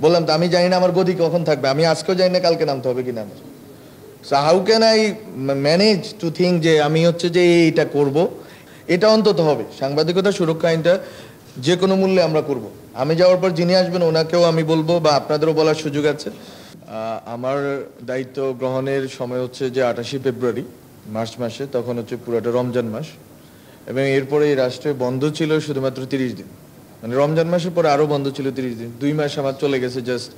বললাম তো আমি জানি না আমার গতি কখন থাকবে, আমি আজকেও জানি না কালকে নামতে হবে কিনা আমার। So how can I manage to think যে আমি হচ্ছে যে এইটা করব, এটা অন্তত হবে। সাংবাদিকতা সুরক্ষা আইনটা যে কোনো মূল্যে আমরা করব। আমি যাওয়ার পর যিনি আসবেন ওনাকেও আমি বলবো, বা আপনাদেরও বলার সুযোগ আছে। আমার দায়িত্ব গ্রহণের সময় হচ্ছে যে 28 ফেব্রুয়ারি মার্চ মাসে, তখন হচ্ছে পুরোটা রমজান মাস, এবং এরপরে এই রাষ্ট্রে বন্ধ ছিল শুধুমাত্র 30 দিন, মানে রমজান মাসের পরে আরও বন্ধ ছিল 30 দিন। 2 মাস আমার চলে গেছে জাস্ট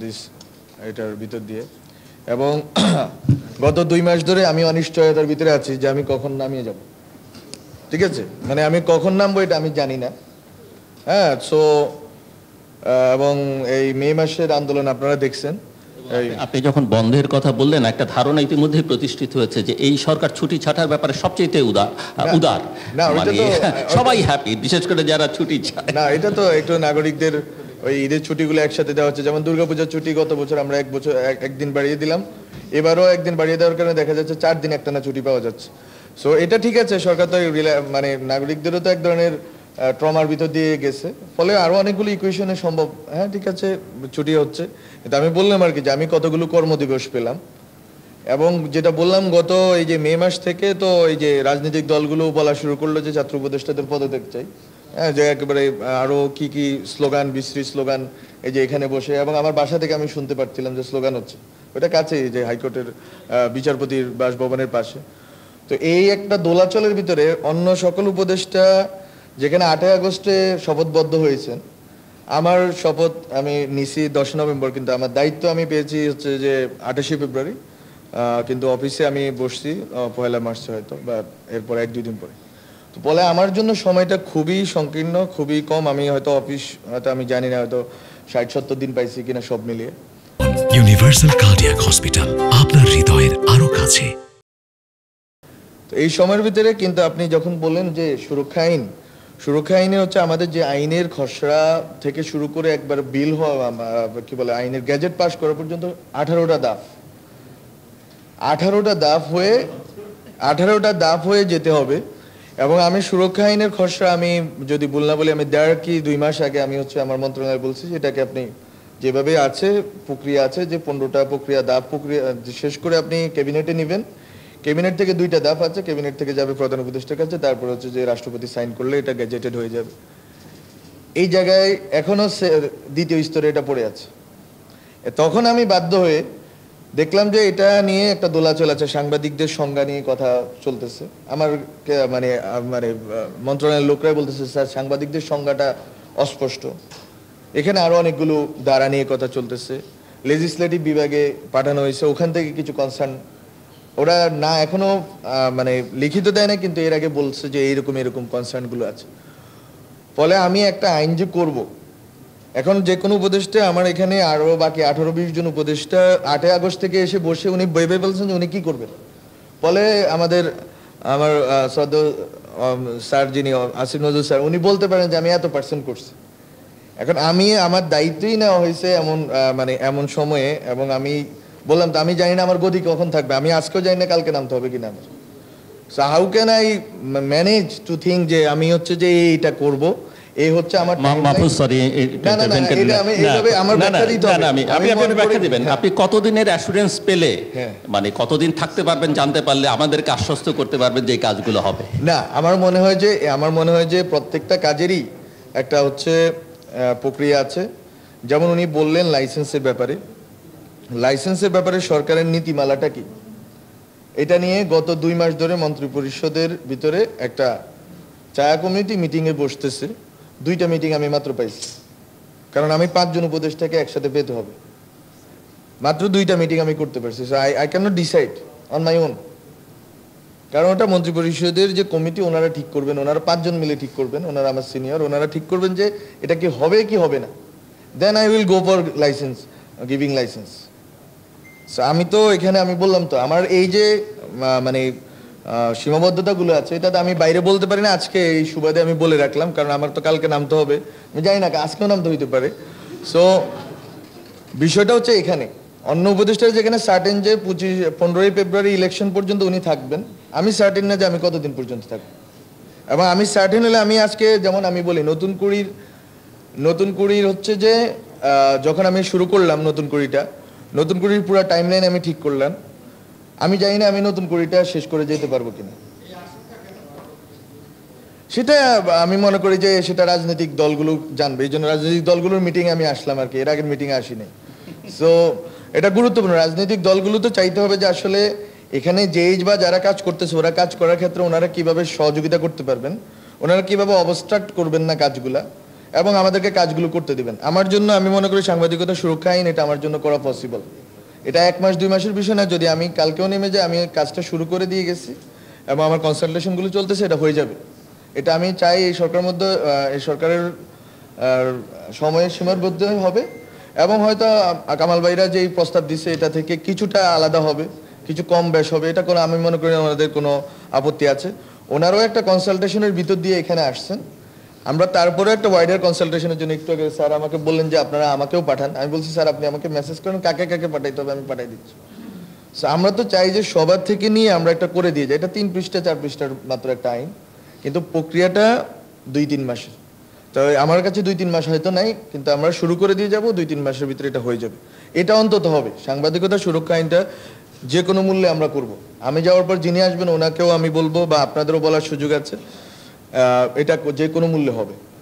দিস এটার ভিতর দিয়ে, এবং গত 2 মাস ধরে আমি অনিশ্চয়তার ভিতরে আছি যে আমি কখন নামিয়ে যাব। ঠিক আছে, মানে আমি কখন নামবো এটা আমি জানি না। হ্যাঁ, সো এবং এই মে মাসের আন্দোলন আপনারা দেখছেন। আপনি যখন বন্ধের কথা বললেন, একটা ধারণা ইতিমধ্যে প্রতিষ্ঠিত হয়েছে যে এই সরকার ছুটি ছাটার ব্যাপারে সবচেয়ে উদার, মানে সবাই হ্যাপি, বিশেষ করে যারা ছুটি চায়। না, এটা তো একটু নাগরিকদের ওই ঈদের ছুটিগুলো একসাথে দেওয়া হচ্ছে। যেমন দুর্গাপূজার ছুটি গত বছর আমরা একদিন বাড়িয়ে দিলাম, এবারও একদিন বাড়িয়ে দেওয়ার কারণে দেখা যাচ্ছে 4 দিন একটানা ছুটি পাওয়া যাচ্ছে। সো এটা ঠিক আছে, সরকার তো মানে নাগরিকদেরও তো এক ধরনের ট্রমার ভিতর দিয়ে গেছে, ফলে আরো অনেকগুলো ইকুয়েশনে সম্ভব। হ্যাঁ ঠিক আছে, ছুটি হচ্ছে, কিন্তু আমি বললাম আর কি যে আমি কতগুলো কর্মদিবস পেলাম, এবং যেটা বললাম গত এই যে মে মাস থেকে তো এই যে রাজনৈতিক দলগুলো বলা শুরু করলো যে ছাত্র উপদেষ্টাদের পদত্যাগ চাই। হ্যাঁ, যে একেবারে আরো কি কি স্লোগান, বিশ্রী স্লোগান, এই যে এখানে বসে, এবং আমার বাসা থেকে আমি শুনতে পাচ্ছিলাম যে স্লোগান হচ্ছে, ওটা কাছেই যে হাইকোর্টের বিচারপতির বাসভবনের পাশে। তো এই একটা দোলাচলের ভিতরে অন্য সকল উপদেষ্টা যেখানে 8 আগস্টে শপথবদ্ধ হয়েছেন, আমার শপথ আমি নিছি 10 নভেম্বর, কিন্তু আমার দায়িত্ব আমি পেয়েছি হচ্ছে যে 28 ফেব্রুয়ারি, কিন্তু অফিসে আমি বসছি 1 মার্চ হয়তো, বা এরপর 1-2 দিন পরে। তো বলে আমার জন্য সময়টা খুবই সংকীর্ণ, খুবই কম। আমি হয়তো অফিস হয়তো আমি জানি না, হয়তো 60-70 দিন পাইছি কিনা সব মিলিয়ে। ইউনিভার্সাল কার্ডিয়াক হসপিটাল, আপনার হৃদয়ের আরো কাছে। তো এই সময়ের ভিতরে কিন্তু আপনি যখন বললেন যে সুরক্ষা আইনে হচ্ছে আমাদের যে আইনের খসড়া থেকে শুরু করে একবার বিল হওয়া, কি বলে, আইনের গ্যাজেট পাস করা পর্যন্ত 18টা দাফ হয়ে যেতে হবে। এবং আমি সুরক্ষা আইনের খসড়া, আমি যদি ভুল না বলি, আমি 1.5-2 মাস আগে আমি হচ্ছে আমার মন্ত্রণালয়ে বলছি যেটাকে আপনি যেভাবে আছে প্রক্রিয়া আছে, যে 15টা দাফ প্রক্রিয়া শেষ করে আপনি ক্যাবিনেটে নেবেন। ক্যাবিনেট থেকে 2টা দাফ আছে, ক্যাবিনেট থেকে যাবে প্রধান উপদেষ্টার কাছে, তারপর হচ্ছে যে রাষ্ট্রপতি সাইন করলে এটা গ্যাজেটেড হয়ে যাবে। এই জায়গায় এখনো দ্বিতীয় স্তরে এটা পড়ে আছে। তখন আমি বাধ্য হয়ে দেখলাম যে এটা নিয়ে একটা দোলাচল আছে, সাংবাদিকদের সংজ্ঞা নিয়ে কথা চলতেছে। আমার মানে মন্ত্রণালয়ের লোকরাই বলতেছে স্যার সাংবাদিকদের সংজ্ঞাটা অস্পষ্ট। এখানে আরো অনেকগুলো ধারা নিয়ে কথা চলতেছে, লেজিসলেটিভ বিভাগে পাঠানো হয়েছে, ওখান থেকে কিছু কনসার্ন ওরা না এখনো মানে লিখিত দেয় না, কিন্তু এর আগে বলছে যে এরকম কনসার্নগুলো আছে। ফলে আমি একটা আইন যে করব, এখন যে কোনো উপদেষ্টা, আমার এখানে আরো বাকি 18-20 জন উপদেষ্টা 8 আগস্ট থেকে এসে বসে উনি ভেবে বলছেন যে উনি কি করবেন। ফলে আমার স্যার যিনি আসিফ নজরুল স্যার, উনি বলতে পারেন যে আমি এত % করছি। এখন আমার দায়িত্বই নেওয়া হয়েছে এমন সময়ে, এবং আমি বললাম তো আমি জানি না আমার গতি কখন থাকবে, আমি আজকেও জানি না কালকে নামতে হবে কিনা আমার। So how can I manage to think যে আমি হচ্ছে যে এইটা করব, এই হচ্ছে আমার আপনি কতদিনের অ্যাসুরেন্স পেলে, মানে কতদিন থাকতে পারবেন জানতে পারলে আমাদেরকে আশ্বস্ত করতে পারবেন যে এই কাজগুলো হবে? না, আমার মনে হয় যে প্রত্যেকটা কাজেরই একটা হচ্ছে প্রক্রিয়া আছে। যেমন উনি বললেন লাইসেন্সের ব্যাপারে সরকারের নীতিমালাটা কি, এটা নিয়ে গত 2 মাস ধরে মন্ত্রী পরিষদের ভিতরে একটা ছায়া কমিটি মিটিংয়ে বসতেছে। 2টা মিটিং আমি মাত্র পাইছি, কারণ আমি 5 জন উপদেষ্টাকে একসাথে পেতে হবে। মাত্র 2টা মিটিং আমি করতে পারছি। So I can not decide on my own, কারণ ওটা মন্ত্রী পরিষদের যে কমিটি ওনারা ঠিক করবেন, ওনারা 5 জন মিলে ঠিক করবেন, ওনারা আমার সিনিয়র, ওনারা ঠিক করবেন যে এটা কি হবে কি হবে না। Then I will go for giving licence. So আমি তো এখানে আমি বললাম তো আমার এই যে মানে সীমাবদ্ধতাগুলো আছে, এটা তো আমি বাইরে বলতে পারি না। আজকে এই সুবাদে আমি বলে রাখলাম, কারণ আমার তো কালকে নামতে হবে, আমি জানি না আজকেও নামতে হইতে পারে। সো বিষয়টা হচ্ছে এখানে অন্য উপদেষ্টা যেখানে সার্টেন যে 15ই ফেব্রুয়ারি ইলেকশন পর্যন্ত উনি থাকবেন, আমি সার্টেন না যে আমি কতদিন পর্যন্ত থাকবো। এবং আমি সার্টেন হলে আমি আজকে, যেমন আমি বলি, নতুন কুড়ির হচ্ছে যে যখন আমি শুরু করলাম নতুন কুড়ির পুরো টাইমলাইন আমি ঠিক করলাম, আমি জানি না আমি নতুন কুড়িটা শেষ করে যেতে পারবো কিনা। সেটা আমি মনে করি যে সেটা রাজনৈতিক দলগুলো জানবে, এই জন্য রাজনৈতিক দলগুলোর মিটিংয়ে আমি আসলাম আর কি, এর আগের মিটিংয়ে আসিনি। সো এটা গুরুত্বপূর্ণ, রাজনৈতিক দলগুলো তো চাইতে হবে যে আসলে এখানে যেই বা যারা কাজ করতেছে ওরা কাজ করার ক্ষেত্রে ওনারা কিভাবে সহযোগিতা করতে পারবেন, ওনারা কিভাবে অবস্ট্রাক্ট করবেন না কাজগুলা, এবং আমাদেরকে কাজগুলো করতে দিবেন। আমার জন্য আমি মনে করি সাংবাদিকতা সুরক্ষা আইন এটা আমার জন্য করা পসিবল। এটা 1 মাস 2 মাসের বিষয় না, যদি আমি কালকেও নেমে যাই, আমি কাজটা শুরু করে দিয়ে গেছি এবং আমার কনসালটেশনগুলো চলতেছে, এটা হয়ে যাবে। এটা আমি চাই এই সরকারের মধ্যে, এই সরকারের সময়ের সীমার মধ্যে হবে, এবং হয়তো কামাল ভাইরা যে প্রস্তাব দিচ্ছে এটা থেকে কিছুটা আলাদা হবে, কিছু কম বেশ হবে, এটা কোনো আমি মনে করি ওনাদের কোনো আপত্তি আছে। ওনারাও একটা কনসালটেশনের ভিতর দিয়ে এখানে আসছেন, আমরা তারপরে একটা ওয়াইডার কনসালটেশনের জন্য একটু আগে স্যার আমাকে বললেন যে আপনারা আমাকেও পাঠান। আমি বলছি স্যার আপনি আমাকে মেসেজ করেন কাকে কাকে পাঠাইতে হবে, আমি পাঠাই দিচ্ছি। আমরা তো চাই যে সবার থেকে নিয়ে আমরা একটা করে দিয়ে যাই। এটা 3 পৃষ্ঠা 4 পৃষ্ঠার মাত্র একটা আইন, কিন্তু প্রক্রিয়াটা 2-3 মাসের। তো আমার কাছে 2-3 মাস হয়তো নাই, কিন্তু আমরা শুরু করে দিয়ে যাব, 2-3 মাসের ভিতরে এটা হয়ে যাবে। এটা অন্তত হবে। সাংবাদিকতা সুরক্ষা আইনটা যে কোনো মূল্যে আমরা করব। আমি যাওয়ার পর যিনি আসবেন ওনাকেও আমি বলবো, বা আপনাদেরও বলার সুযোগ আছে, এটা যে কোনো মূল্যে হবে।